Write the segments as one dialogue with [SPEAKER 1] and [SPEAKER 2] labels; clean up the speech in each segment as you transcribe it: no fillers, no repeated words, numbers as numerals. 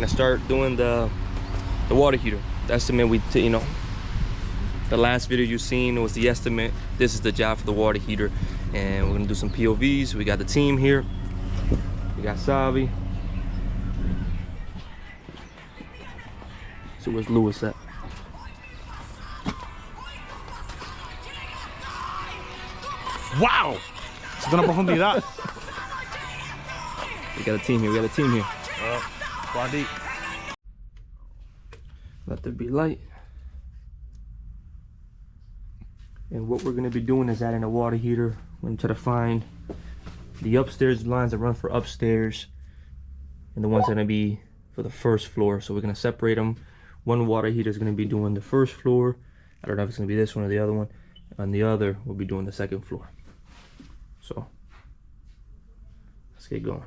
[SPEAKER 1] Gonna start doing the water heater. The estimate the last video you seen was the estimate. This is the job for the water heater, and we're gonna do some POVs. We got the team here. We got Savi. So where's Lewis at?
[SPEAKER 2] Wow! Es una profundidad.
[SPEAKER 1] We got a team here. We got a team here.
[SPEAKER 2] Squad deep.
[SPEAKER 1] Let there be light. And what we're gonna be doing is adding a water heater. We're gonna try to find the upstairs lines that run for upstairs and the ones that are gonna be for the first floor. So we're gonna separate them. One water heater is gonna be doing the first floor. I don't know if it's gonna be this one or the other one. And the other will be doing the second floor. So let's get going.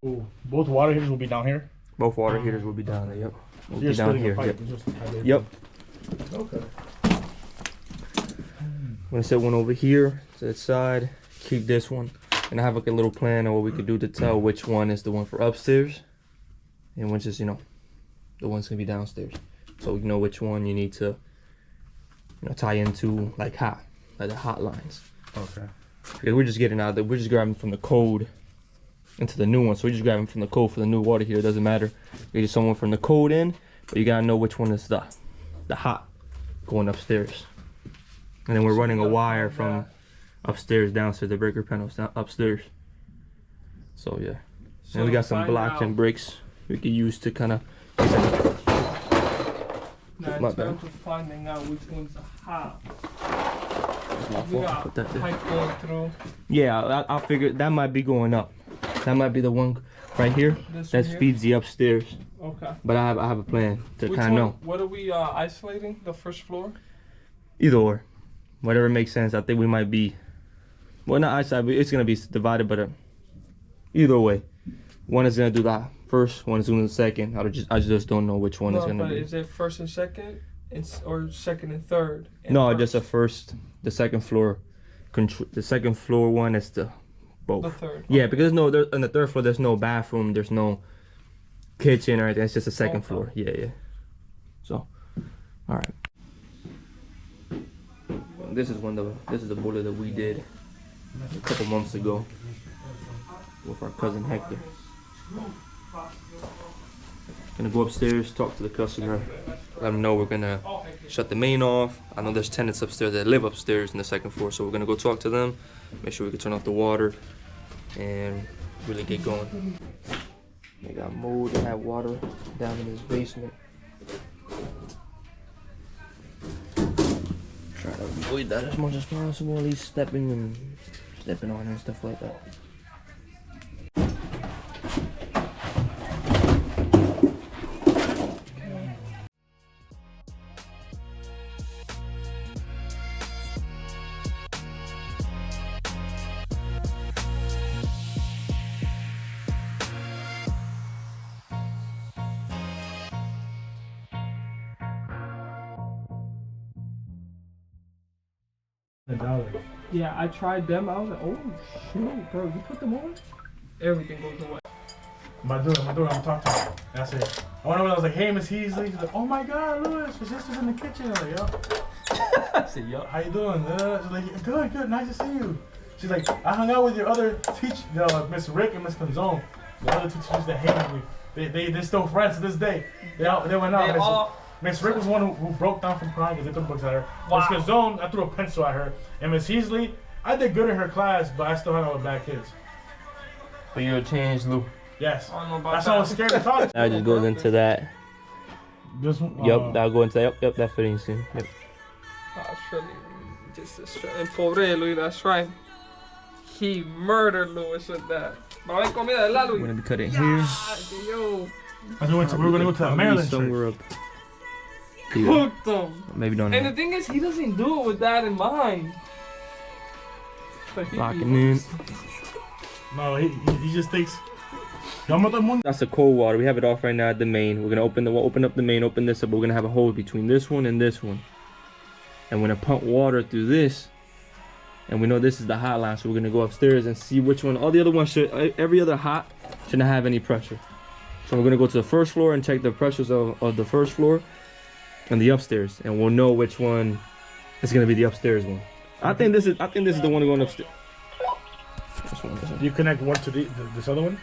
[SPEAKER 2] Ooh, both water heaters will be down here.
[SPEAKER 1] Both water heaters will be down there. Yep. Will
[SPEAKER 2] You're
[SPEAKER 1] be down here.
[SPEAKER 2] pipe.
[SPEAKER 1] Yep.
[SPEAKER 2] Okay.
[SPEAKER 1] I'm gonna set one over here to the side. Keep this one, and I have like a little plan of what we could do to tell which one is the one for upstairs, and which is the one's gonna be downstairs. So we know which one you need to tie into like the hot lines.
[SPEAKER 2] Okay.
[SPEAKER 1] Because we're just getting out there. We're just grabbing from the code into the new one. So we're just grabbing from the code for the new water heater. It doesn't matter. You get someone from the code in, but you gotta know which one is the hot going upstairs. And then we're running a wire from upstairs downstairs, the breaker panels down upstairs. So yeah. And we got some blocks and bricks we could use to kind of.
[SPEAKER 3] Now in terms of finding out which one's hot, we got pipe going through.
[SPEAKER 1] Yeah, I figured that might be going up. That might be the one right here that feeds the upstairs.
[SPEAKER 3] Okay.
[SPEAKER 1] But I have a plan to
[SPEAKER 3] Which
[SPEAKER 1] kind of know.
[SPEAKER 3] What are we isolating? The first floor?
[SPEAKER 1] Either or, whatever makes sense. I think we might be, well, not isolated. It's gonna be divided, but either way, one is gonna do the first, one is doing the second. I just don't know which one is gonna be.
[SPEAKER 3] Is it first and second, or second and third?
[SPEAKER 1] No, just the first, the second floor. The second floor one is the both.
[SPEAKER 3] The third.
[SPEAKER 1] Yeah, because on the third floor there's no bathroom, there's no kitchen or anything. It's just the second floor. Yeah. So, all right. This is the boiler that we did a couple months ago with our cousin Hector. Gonna go upstairs, talk to the customer, let them know we're gonna shut the main off. I know there's tenants upstairs that live upstairs in the second floor, so we're gonna go talk to them, make sure we can turn off the water, and really get going. They got mold and had water down in his basement. Try to avoid that as much as possible, at least stepping on it and stuff like that.
[SPEAKER 3] Yeah, I tried them. I was like, oh shoot, bro, you put them on? Everything goes away.
[SPEAKER 2] I'm talking to her. That's it. I went over, I was like, hey, Miss Heasley. She's like, oh my God, Lewis, your sister's in the kitchen. I was like, yo.
[SPEAKER 1] I said, yo.
[SPEAKER 2] How you doing? She's like, good, nice to see you. She's like, I hung out with your other teacher, Miss Rick and Miss Conzone. The other two teachers that hated me. They're still friends to this day. They went out. Miss Rick was the one who broke down from crying because they threw books at her. Wow. Miss Conzone, I threw a pencil at her. And Miss Heasley, I did good in her class, but I still hung out with bad kids.
[SPEAKER 1] But you're a change, Lou.
[SPEAKER 2] Yes. That's why I was scared to talk to.
[SPEAKER 1] That just goes into that.
[SPEAKER 2] This one?
[SPEAKER 1] Yep, that'll go into that. Yep, that fitting soon. Yep.
[SPEAKER 3] And pobre Luis, that's right. He murdered Lewis with that. Va a haber comida de la Luis.
[SPEAKER 1] We're gonna be cutting here.
[SPEAKER 3] Yo.
[SPEAKER 2] We were gonna go to the Maryland
[SPEAKER 1] somewhere up.
[SPEAKER 3] Cooked him.
[SPEAKER 1] Maybe don't.
[SPEAKER 3] And the thing is, he doesn't do it with that in mind.
[SPEAKER 1] Locking in.
[SPEAKER 2] No, he just thinks.
[SPEAKER 1] That's the cold water. We have it off right now at the main. We're gonna open up the main, open this up. But we're gonna have a hole between this one and this one. And we're gonna pump water through this and we know this is the hot line, so we're gonna go upstairs and see which one. All the other ones should, every other hot should not have any pressure. So we're gonna go to the first floor and check the pressures of the first floor and the upstairs, and we'll know which one is gonna be the upstairs one. I think this is the one going upstairs. This one.
[SPEAKER 2] You connect one to this other one?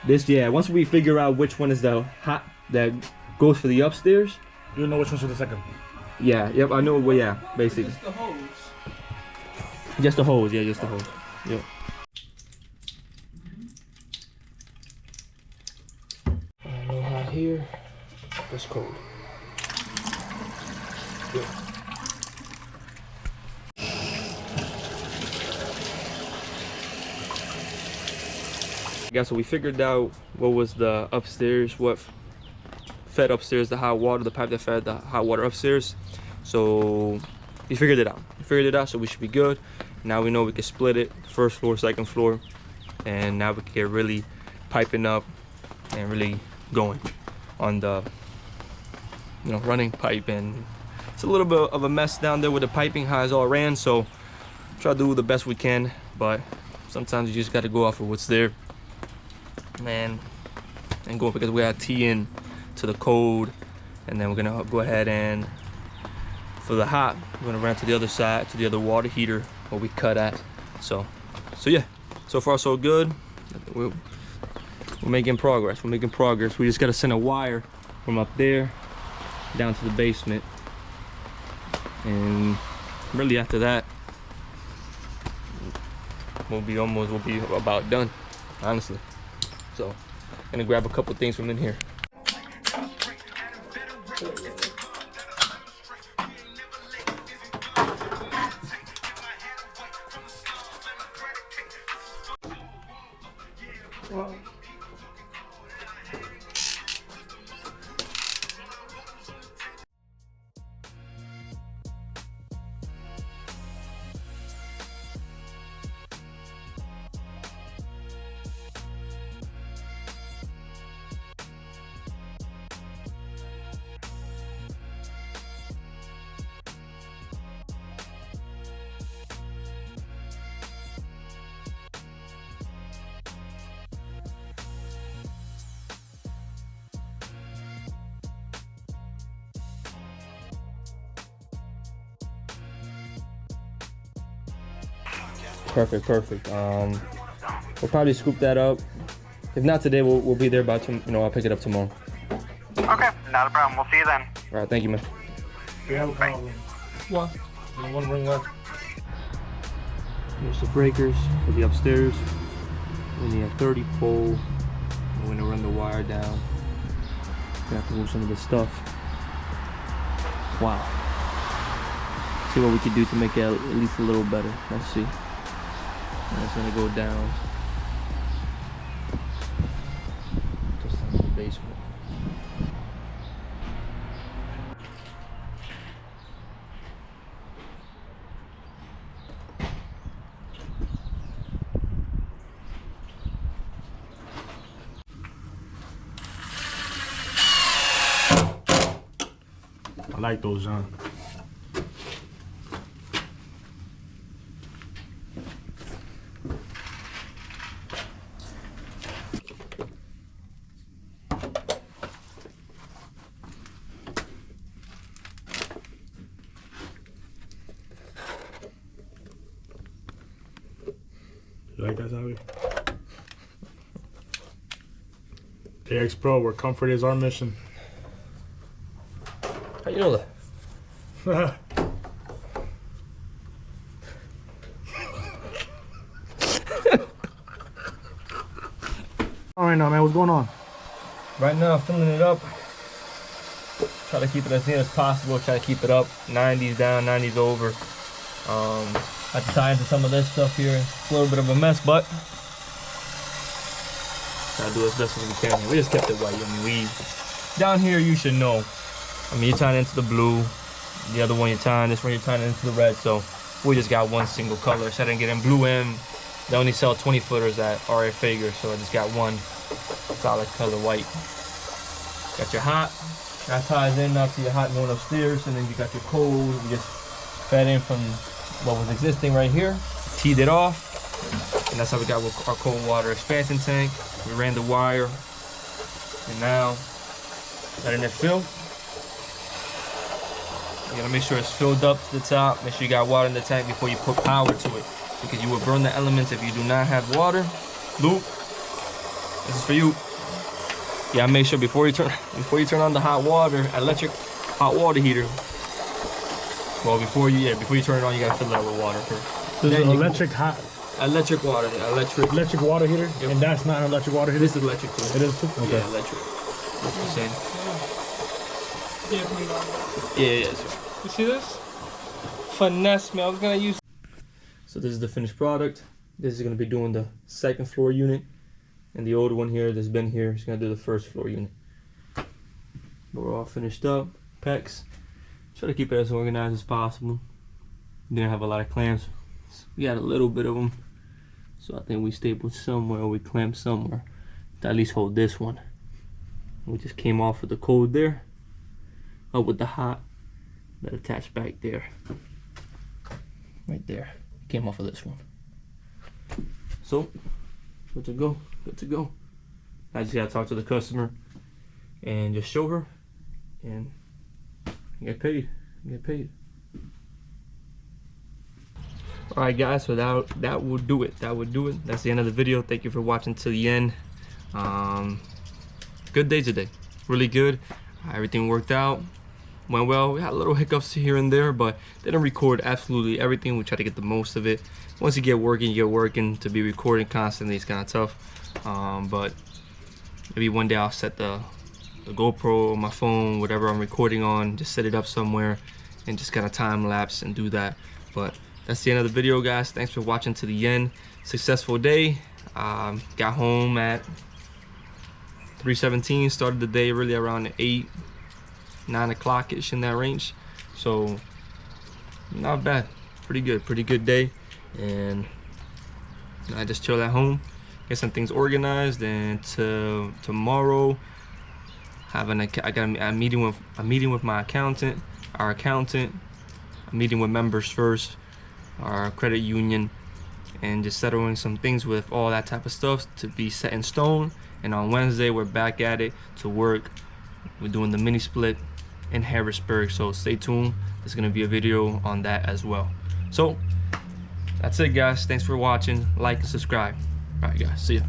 [SPEAKER 1] This, yeah. Once we figure out which one is the hot that goes for the upstairs.
[SPEAKER 2] You know which one's for the second.
[SPEAKER 1] Yeah. Yep. I know. Well, yeah. Basically.
[SPEAKER 3] Just the hose.
[SPEAKER 1] Just the hose. Yeah. Just the hose. Yep. No hot here. That's cold. Good. Yeah, so we figured out what was the upstairs, what fed upstairs the hot water, the pipe that fed the hot water upstairs. So we figured it out. So we should be good. Now we know we can split it, first floor, second floor, and now we can get really piping up and really going on the, you know, running pipe. And it's a little bit of a mess down there with the piping, how it's all ran. So try to do the best we can, but sometimes you just got to go off of what's there. And go, because we gotta tee in to the code, and then we're gonna go ahead and for the hot we're gonna run to the other side to the other water heater where we cut at. So yeah, so far so good. We're making progress. We just gotta send a wire from up there down to the basement, and really after that we'll be about done, honestly. So, gonna grab a couple things from in here.
[SPEAKER 3] Wow.
[SPEAKER 1] Perfect. We'll probably scoop that up. If not today, we'll be there by I'll pick it up tomorrow.
[SPEAKER 4] Okay, not a problem. We'll see you then.
[SPEAKER 1] All right, thank you, man.
[SPEAKER 2] We have a problem.
[SPEAKER 3] What?
[SPEAKER 2] One ring left.
[SPEAKER 1] Here's the breakers for the upstairs. We need a 30 pole. We're gonna run the wire down. We have to move some of this stuff. Wow. See what we can do to make it at least a little better. Let's see. And it's gonna go down just into the basement.
[SPEAKER 2] I like those, John. You like that, Xavi? AX Pro, where comfort is our mission.
[SPEAKER 1] How you know that?
[SPEAKER 2] All right, now, man, what's going on?
[SPEAKER 1] Right now, I'm filling it up. Try to keep it as near as possible. Try to keep it up. 90s down, 90s over. I have to tie into some of this stuff here. It's a little bit of a mess, but try to do as best as we can. We just kept it white. I mean, down here, you should know. I mean, you're tying into the blue. The other one you're tying, this one you're tying into the red. So we just got one single color. So I didn't get in blue M. They only sell 20 footers at RF Fager, so I just got one solid color white. Got your hot. That ties in now to your hot going upstairs, and then you got your cold. You just fed in from what was existing right here, teed it off, and that's how we got our cold water expansion tank. We ran the wire, and now letting it fill. You gotta make sure it's filled up to the top. Make sure you got water in the tank before you put power to it, because you will burn the elements if you do not have water. Luke, this is for you. Yeah, make sure before you turn on the hot water, electric hot water heater. Well, before you turn it on, you gotta fill it up with water first.
[SPEAKER 2] This is electric hot.
[SPEAKER 1] Electric water,
[SPEAKER 2] Electric water heater,
[SPEAKER 1] Yep.
[SPEAKER 2] and that's not an electric water heater.
[SPEAKER 1] This is electric too.
[SPEAKER 2] It is too. Okay.
[SPEAKER 1] Yeah, electric. What you saying? Yeah.
[SPEAKER 3] You see this? Finesse, man. I was gonna use.
[SPEAKER 1] So this is the finished product. This is gonna be doing the second floor unit, and the old one here that's been here is gonna do the first floor unit. But we're all finished up. PEX. Try to keep it as organized as possible. Didn't have a lot of clamps. We had a little bit of them, so I think we stapled somewhere or we clamped somewhere to at least hold this one. We just came off with the cold there, up with the hot that attached back there. Right there. Came off of this one. So, good to go. Good to go. I just gotta talk to the customer and just show her and get paid. Get paid. Alright guys, so that will do it. That would do it. That's the end of the video. Thank you for watching to the end. Good day today. Really good. Everything worked out. Went well. We had little hiccups here and there, but didn't record absolutely everything. We try to get the most of it. Once you get working, to be recording constantly is kind of tough. But maybe one day I'll set the GoPro on my phone, whatever I'm recording on, just set it up somewhere and just kind of time lapse and do that. But that's the end of the video, guys. Thanks for watching to the end. Successful day. Got home at 3:17. Started the day really around 9 o'clock ish, in that range. So not bad. Pretty good day. And I just chill at home, get some things organized, and tomorrow I got a meeting with my accountant, our accountant, a meeting with members first, our credit union, and just settling some things with all that type of stuff to be set in stone. And on Wednesday we're back at it to work. We're doing the mini split in Harrisburg, so stay tuned. There's gonna be a video on that as well. So that's it, guys. Thanks for watching. Like and subscribe. All right, guys, see ya.